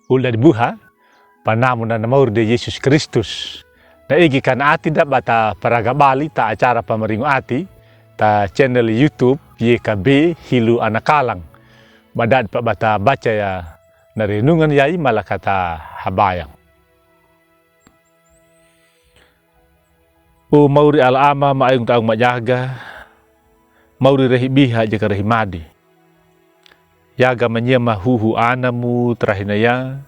Ulah dibuha panamu na namaur de Yesus Kristus. Na igi kan ati da bata paraga bali ta acara pamaringo ati ta channel YouTube YKB Hilu Anakalang. Badad pa bata baca ya na renungan yai malakata habayang. O mauri alama maayong taong majaga, mauri rehibiha jaka rehimadi. Yaga manyema huhu anamu trahinaya,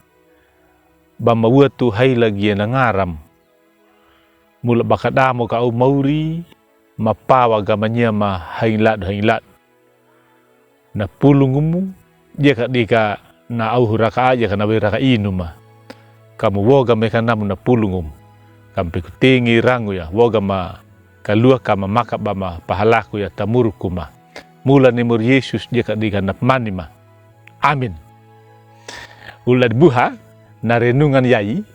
bamawatu hay lagi na ngaram. Mula bakadamo ka au mauri, mapawa ga manyema hailat. Na pulungumu, jaka dika na au huraka aja kana wiraka inuma. Kamu woga mekanamu na pulungum. Kampi kutingi rangu ya, woga ma kalua kama maka bama pahalaku ya tamurukuma. Mula nimur Yesus jaka dika napmanima. Amin. Ulad buha na renungan yai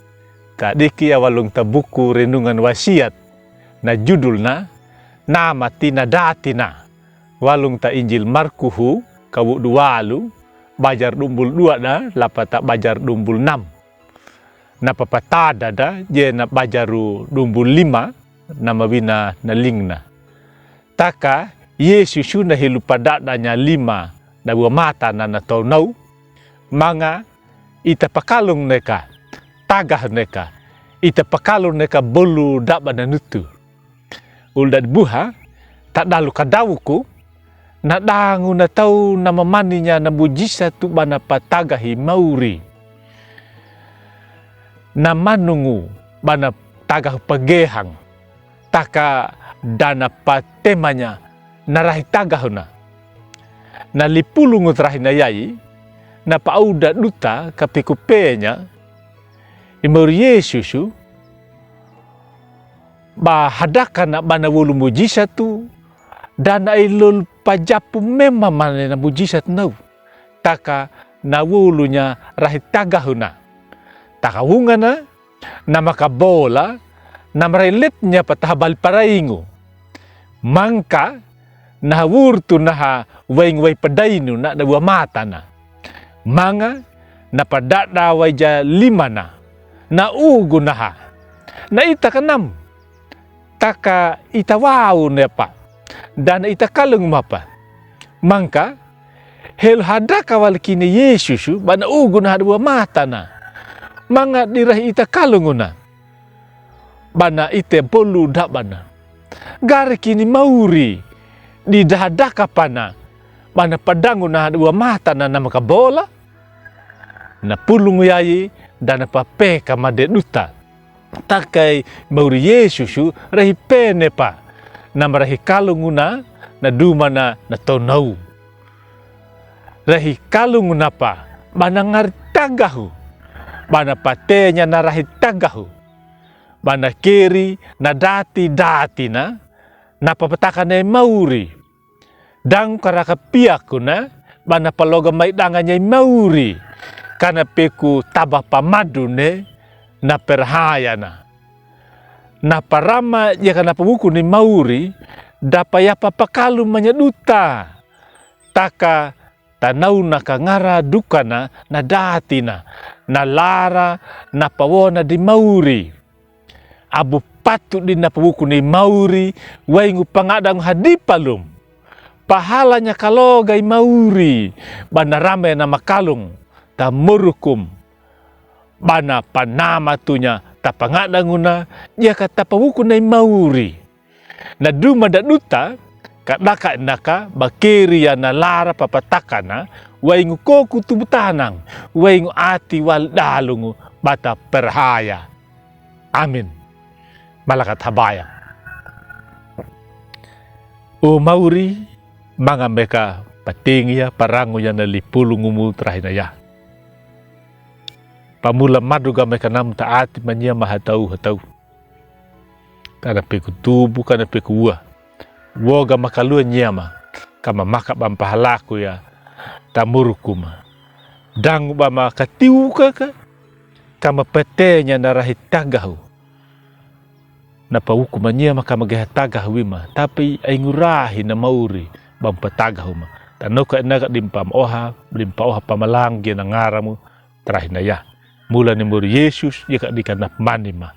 kadiki awalung tabuku renungan wasiat na judul na nama tina datina walung ta Injil Markuhu kawu dualu bajar dumbul dua da lapata bajar dumbul 6 na papatada da je na bajaru dumbul 5 na mawina na lingna taka Yesus na hilupada nya 5 na buah mata na natonau manga ita pakalung neka tagah neka ita pakalung neka bolu daba na nutu uldad buha tak dalu kadawuku na dangu na tau na mamaninya na bujisa tu bana patagahi mauri na manungu bana tagah pagehang taka dana patemanya narahi tagahuna na lipulungu trahina yai na pauda duta kapikupenya imur Yesusu ba hadaka na bana wulu mujizat tu dan ailul pajapu memang mana na mujizat nau taka na wulunya rahit tagahuna taka wungana na makabola na mareletnya patahabal paraingu mangka na wurtu naha waing padainu na dua mata na manga na padada waja 5 na ugu naha na ita kanam taka ita wau nepa dan ita kalung mapa mangka hel hadaka wal kini Yesusu bana ugu naha dua mata na manga dirah ita kalunguna bana ite bolu dak bana gare kini mauri di dahadaka pana mana padangu na dua mata na nama kabola na pulungu yai dan pape kamade duta takai mauri Yesusu rahi pene pa na marahi kalunguna na dumana na tonau rahi kalunguna pa bana ngartagahu bana patenya na rahi tagahu bana kiri na dati na papatakan mauri dang karaka piaku na bana paloga mai danganya mauri kana peku tabah pamadu ne na perhaya na parama ya kana pabuku ni mauri dapaya papakalu manyaduta taka tanau na kangara dukana na datina na lara na pawona di mauri abu patut di napabuku ni mauri waingu pangadang hadipalum pahalanya kalogai mauri bana rame na makalung ta murukum bana panama tunya ta pangadanguna dia kata pabuku ni mauri na duma da duta kadaka naka bakiri ya na lara papatakana waingu koku tubutanang waingu ati wal dalungu bata perhaya amin. Malakat habaya. O mauri mga meka patingya parango ya na lipulungumu trahinaya. Pamula maduga meka nam taati manya mahatau. Kana peku tubu kana peku ua. Woga makalua nyama kama maka bampahalaku ya tamurukuma. Dangu bama katiuka ka kama petenya narahit tagahu. Napauku manya maka magahatagah wima tapi ay ngurahi na mauri bampatagah ma. Tano ka naga dimpa oha pamalang gina ngaramu trahinaya. Mula ni mur Yesus jika dikana manima.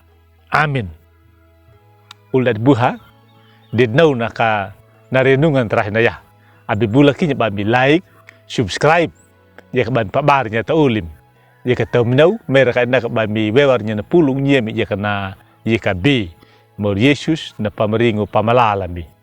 Amin. Ulat buha dinau naka narenungan terakhir na ya. Abi bula kinya babi like, subscribe. Jika babi pabarnya ta ulim. Jika tahu mereka nak babi wewarnya na pulung nyemi jika na jika B. Mur Yesus na pameringo pamalalami.